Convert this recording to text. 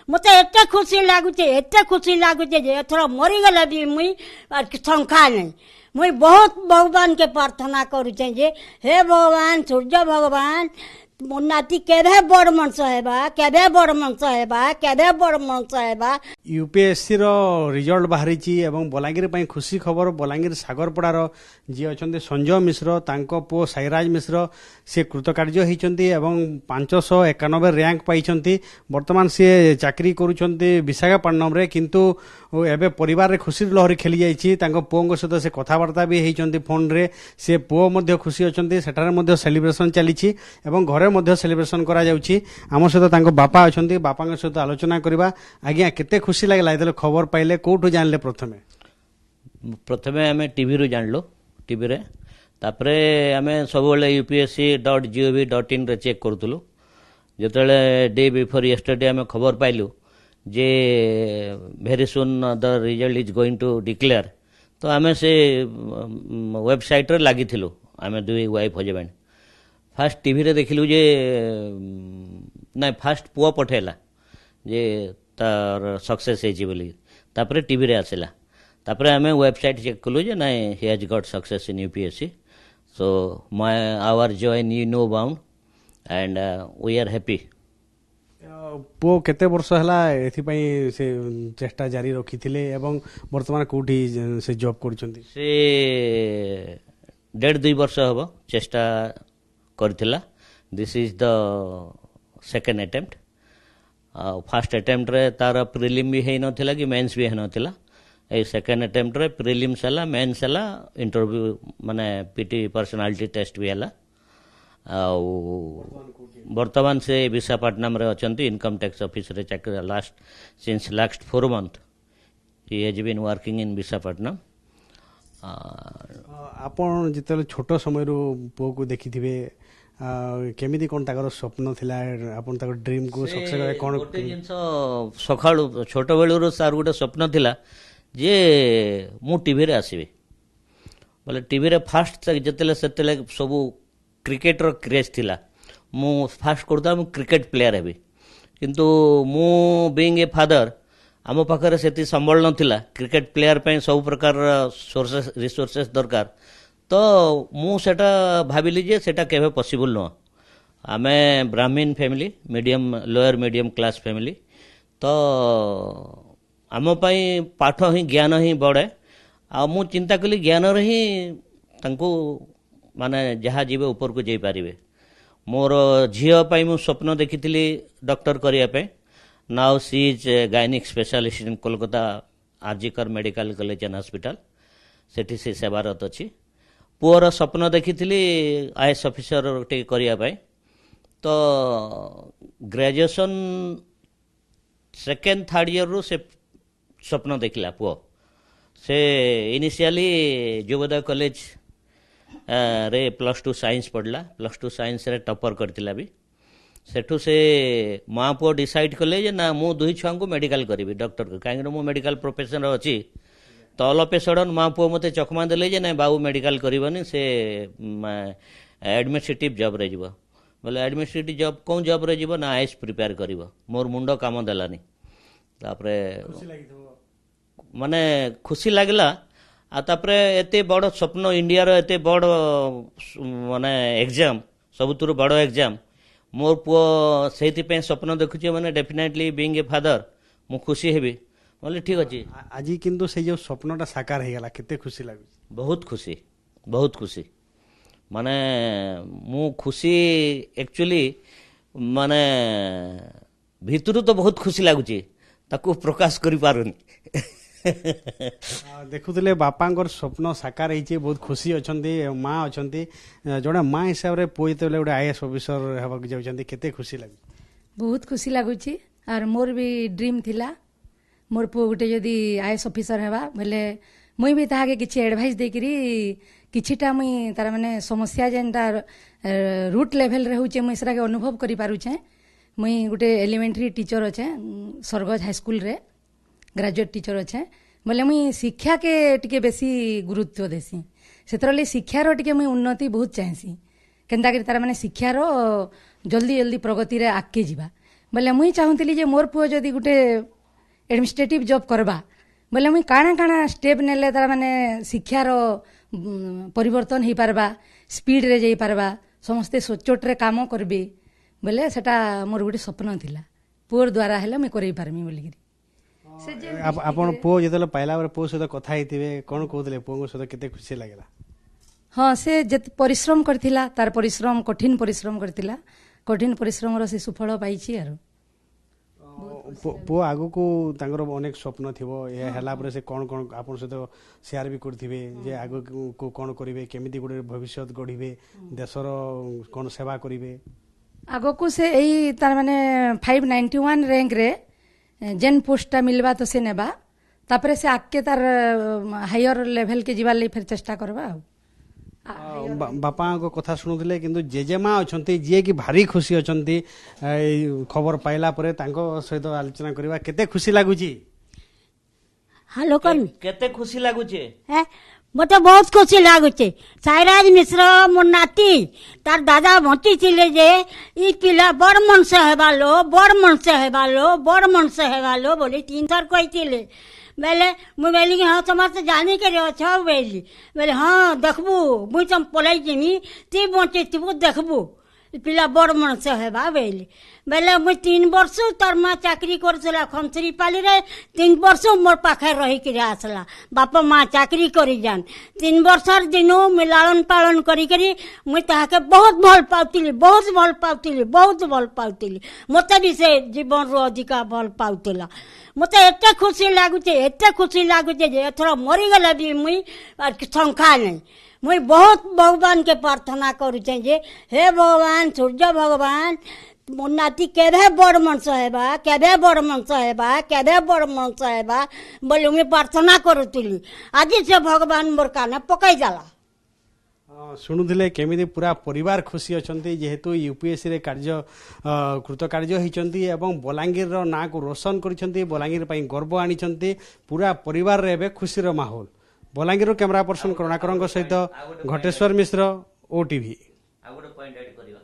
मत एत खुशी लगुचे एथर मरीगले भी मुई शंका नहीं। मुई बहुत भगवान के प्रार्थना करुचे जे हे भगवान सूर्य भगवान मोर नाती केभे बड़ मनुष्य हेबा केभे बड़ मनुष्य हेबा केभे बड़ मनुष्य हेबा। यूपीएससी रो रिजल्ट बाहरी एवं बलांगीर ପାଇଁ खुशी खबर बलांगीर सागरपड़ार जी अच्छा संजय मिश्र तांको पो साईराज मिश्र से कृतकार्य होती 591 रैंक पाई। बर्तमान सी चाकरी करुँचे विशाखापट्टनम रे किंतु एबे परिवार रे खुशी लहरी खेली जाइए। पुओं सहित से कथबार्ता भी होती फोन रे। से पुओ मध्य खुशी अच्छा सेठारे सेलिब्रेशन चली घरे सेलिब्रेशन करा जाउची। आम सहित बापा अच्छा बापा सहित आलोचना करवा। आज्ञा केते खुशी लगला ये खबर पाइले कोठू जानले? प्रथमे आम टीवी रू जानलो टीवी रे तापरे आम सब upsc.gov.in रे चेक करूँ जिते डे बिफोर यस्टरडे आम खबर पाइलु जे very soon the result is going to declare. तो आम से वेबसाइट रे लगी आम दुई वाइफ हजबैंड फास्ट टीवी रे देखिलु जे ना फास्ट पुआ पठेला जे तार सक्सेस बोली तापरे टीवी रे आसला तापरे आम वेबसाइट चेक कलु जे ना he has got success in UPSC. So my our joy no bound and we are happy. पुओ केते वर्ष हला एथि से चेष्टा जारी रखी एवं वर्तमान कोठी से जॉब करूछंती? से 1.5-2 वर्ष हबो चेष्टा करथिला। This is the second attempt. First attempt रे तार प्रिलिम भी है नथिला कि मेंस भी है नथिला। ए सेकेंड अटेम्प्ट रे प्रिलिम्स हला मेंस हला इंटरव्यू माने पीटी पर्सनालिटी टेस्ट भी हला। वर्तमान से विशाखापट्टनम रे अछंती इनकम टैक्स ऑफिस रे चाकरी since last 4 month he has been working in Visakhapatnam. आपण जिते छोट समय पुओ को देखिथिबे केमिति कोन ताकर स्वप्न थिला आपण ताकर ड्रीम को सक्सेस कोन गोटे जिंस सखाळु छोट बेलुर सार गोटे स्वप्न थिला जे मु टीवी रे आसीबे बोले टीवी रे फास्ट जतेले सेतेले सबु क्रिकेट रो क्रेज थिला। मु फास्ट करता मु क्रिकेट प्लेयर हेबी किंतु मु बीइंग ए फादर आम पाखे से संबल नाला क्रिकेट प्लेयर पे सब प्रकार सोर्सेस रिसोर्सेस दरकार। तो मुझा भाविली जे सेटा केबे पॉसिबल नुह। आम ब्राह्मण family medium lower medium class family तो आम पाठ ही ज्ञान ही बढ़े आ मु चिंता कली ज्ञान ही तांको माने जहाँ जीवे ऊपर को जाई पारिबे। मोर झील पाई मु स्वप्न देखी डॉक्टर करने। Now see is gynaec specialist in Kolkata RG Kar medical college and hospital सेठी से सेवारत अच्छी। पुअर स्वप्न देखी आईएएस ऑफिसर टे करने। तो ग्रेजुएशन सेकेंड थर्ड ईयर रु से स्वप्न देखला पुओ से इनिशियली जुबोदय कॉलेज रे +2 साइंस पढ़ला। +2 साइंस रे टॉपर करतिला भी सेठू से माँ पुओ डिसाइड कले जे ना मु दुई छुआ को मेडिकल करी डॉक्टर कहीं मु मेडिकल प्रोफेशन अच्छी। तो ऑल ऑफ ए सडन माँ पुओ मते चकमा देले जे ना बाबू मेडिकल करबनी से एडमिनिस्ट्रेटिव जॉब रे जीव। बोले एडमिनिस्ट्रेटिव जॉब कौन जॉब रे जीव ना आईएएस प्रिपेयर करिवो। मोर मुंड काम देलानी तापरे माने खुशी लागला। आ तापरे एते बड़ स्वप्न इंडिया रो एते बड़ माने एग्जाम सबुतुरु बड़ एग्जाम मोर पुओ से स्वप्न देखुचे मैंने डेफिनेटली बीइंग ए फादर मु खुशी हेबी। बोले ठीक अच्छे। आज किंतु से जो स्वप्नटा साकार हो गला केते खुशी लागु? बहुत खुशी माने मु खुशी एक्चुअली माने भितरु तो बहुत खुशी लगुची ताकू प्रकाश करि पारुनी। देखुले बापांकर स्वप्न साकार होइचे बहुत खुशी अछंती। माँ अछंती जड़े माँ हिसाब रे पुओ जेते गोटे आईएएस ऑफिसर हेबा के जाउछंती केते खुशी लागु? बहुत खुशी लगुची। और मोर भी ड्रीम थिला मोर पुओ गोटे जदि आईएएस ऑफिसर हेबा बोले मुई भी ताहाके किछि एडवाइस देकिरी किछिटा मुई तार माने समस्या जेनटा रूट लेवल रे होचे मुई सेरा के अनुभव करि पारुछे। मुई गोटे एलिमेंटरी टीचर अच्छे सरगज हाई स्कूल रे ग्रेजुएट टीचर अच्छे। बोले मुई शिक्षा के टिके बेसी गुरुत्व देसी से शिक्षार टिके मुई उन्नति बहुत चाहेसी केनता तार माने शिक्षार जल्दी जल्दी प्रगति रे आगे जीवा ବୋଲେ ମୁଇଁ ଚାହୁଁଥିଲି ଯେ ମୋର ପୁଅ ଯଦି ଗୋଟେ ଏଡମିନିଷ୍ଟ୍ରେଟିଭ ଜବ୍ କରବା ବୋଲେ ମୁଇଁ କାଣା କାଣା ଷ୍ଟେପ୍ ନେଲେ ତାର ମାନେ ଶିକ୍ଷାର ପରିବର୍ତ୍ତନ ହେଇପାରବା, ସ୍ପିଡରେ ଯାଇପାରବା, ସମସ୍ତେ ସଚ୍ଚୋଟରେ କାମ କରିବେ ବୋଲେ ସେଟା ମୋର ଗୋଟେ ସ୍ୱପ୍ନ ଥିଲା। ପୁଅର ଦ୍ୱାରା ହେଲେ ମୁଇଁ କରେଇ ପାରମି ବୋଲିକିରି। ଆପଣ ପୁଅ ଯେତେବେଳେ ପାଇଲା ପରେ ପୁଅ ସହିତ କଥା ହେଇଥିବେ, କ'ଣ କହୁଥିଲେ? ପୁଅଙ୍କ ସହିତ କେତେ ଖୁସି ଲାଗିଲା? ହଁ, ସେ ଯେତେ ପରିଶ୍ରମ କରିଥିଲା, ତାର ପରିଶ୍ରମ କଠିନ ପରିଶ୍ରମ କରିଥିଲା, କଠିନ ପରିଶ୍ରମର ସେ ସୁଫଳ ପାଇଛି। ଆରୁ ପୁଅ ଆଗକୁ ତାଙ୍କର ଅନେକ ସ୍ୱପ୍ନ ଥିବ, ଏହା ହେଲା ପରେ ସେ କ'ଣ କ'ଣ ଆପଣଙ୍କ ସହିତ ସେୟାର ବି କରିଥିବେ ଯେ ଆଗକୁ କ'ଣ କରିବେ, କେମିତି ଗୋଟେ ଭବିଷ୍ୟତ ଗଢ଼ିବେ, ଦେଶର କ'ଣ ସେବା କରିବେ? ଆଗକୁ ସେ ଏଇ ତାର ମାନେ 591 ର୍ୟାଙ୍କରେ ଯେନ୍ ପୋଷ୍ଟଟା ମିଲବା ତ ସେ ନେବା, ତାପରେ ସେ ଆଗକେ ତାର ହାୟର ଲେଭେଲକେ ଯିବାର ଲାଗି ଫେର ଚେଷ୍ଟା କରବା। ଆଉ ବାପାଙ୍କ କଥା ଶୁଣୁଥିଲେ, କିନ୍ତୁ ଜେଜେମା ଅଛନ୍ତି ଯିଏକି ଭାରି ଖୁସି ଅଛନ୍ତି ଏଇ ଖବର ପାଇଲା ପରେ। ତାଙ୍କ ସହିତ ଆଲୋଚନା କରିବା। କେତେ ଖୁସି ଲାଗୁଛି? ହ୍ୟାଲୋ କରମି କେତେ ଖୁସି ଲାଗୁଛେ? ମତେ ବହୁତ ଖୁସି ଲାଗୁଛି। ସାଇରାଜ ମିଶ୍ର ମୋ ନାତି, ତାର ଦାଦା ବଞ୍ଚିଥିଲେ ଯେ ଇ ପିଲା ବଡ଼ ମଣିଷ ହେବା ଲୋ, ବଡ଼ ମଣିଷ ହେବା ଲୋ, ବଡ଼ ମଣିଷ ହେବା ଲୋ ବୋଲି 3 ଥର କହିଥିଲେ। ବେଲେ ମୁଇଁ ବେଲି କି ହଁ ସମସ୍ତେ ଜାଣିକରି ଅଛ ବେଲି, ବେଲେ ହଁ ଦେଖବୁ ମୁଇଁ ତମ ପଲେଇ ଯିମି, ତୁଇ ବଞ୍ଚିଥିବୁ ଦେଖବୁ ପିଲା ବଡ଼ ମଣିଷ ହେବା ବେଲି। ବେଲେ ମୁଇଁ 3 ବର୍ଷ ତାର ମା ଚାକିରି କରୁଥିଲା ଖମଶ୍ରୀପାଲିରେ। 3 ବର୍ଷ ମୋର୍ ପାଖେ ରହିକିରି ଆସିଲା। ବାପା ମା ଚାକିରି କରି ଯାନ୍। 3 ବର୍ଷର ଦିନୁ ମୁଇଁ ଲାଳନ ପାଳନ କରିକରି ମୁଇଁ ତାହାକେ ବହୁତ ଭଲ ପାଉଥିଲି, ବହୁତ ଭଲ ପାଉଥିଲି, ବହୁତ ଭଲ ପାଉଥିଲି। ମତେ ବି ସେ ଜୀବନରୁ ଅଧିକା ଭଲ ପାଉଥିଲା। ମତେ ଏତେ ଖୁସି ଲାଗୁଛେ, ଏତେ ଖୁସି ଲାଗୁଛେ ଯେ ଏଥର ମରିଗଲେ ବି ମୁଇଁ ଶଙ୍କା ନାହିଁ। ମୁଇଁ ବହୁତ ଭଗବାନକେ ପ୍ରାର୍ଥନା କରୁଛେ ଯେ ହେ ଭଗବାନ, ସୂର୍ଯ୍ୟ ଭଗବାନ, ମୋ ନାତି କେବେ ବଡ଼ ମଣିଷ ହେବା, କେବେ ବଡ଼ ମଣିଷ ହେବା, କେବେ ବଡ଼ ମଣିଷ ହେବା ବୋଲି ମୁଇଁ ପ୍ରାର୍ଥନା କରୁଥିଲି। ଆଜି ସେ ଭଗବାନ ମୋର୍ କାନେ ପକାଇ ଦେଲା। ଶୁଣୁଥିଲେ କେମିତି ପୁରା ପରିବାର ଖୁସି ଅଛନ୍ତି, ଯେହେତୁ ୟୁପିଏସ୍ସିରେ କୃତକାର୍ଯ୍ୟ ହୋଇଛନ୍ତି ଏବଂ ବଲାଙ୍ଗୀରର ନାଁକୁ ରୋଶନ କରିଛନ୍ତି, ବଲାଙ୍ଗୀର ପାଇଁ ଗର୍ବ ଆଣିଛନ୍ତି। ପୁରା ପରିବାରରେ ଏବେ ଖୁସିର ମାହୋଲ। ବଲାଙ୍ଗୀରରୁ କ୍ୟାମେରା ପର୍ସନ କରୁଣାକରଙ୍କ ସହିତ ଘଟେଶ୍ୱର ମିଶ୍ର, OTV। ଆଉ ଗୋଟେ ପଏଣ୍ଟ ଆଡ୍ କରିବା।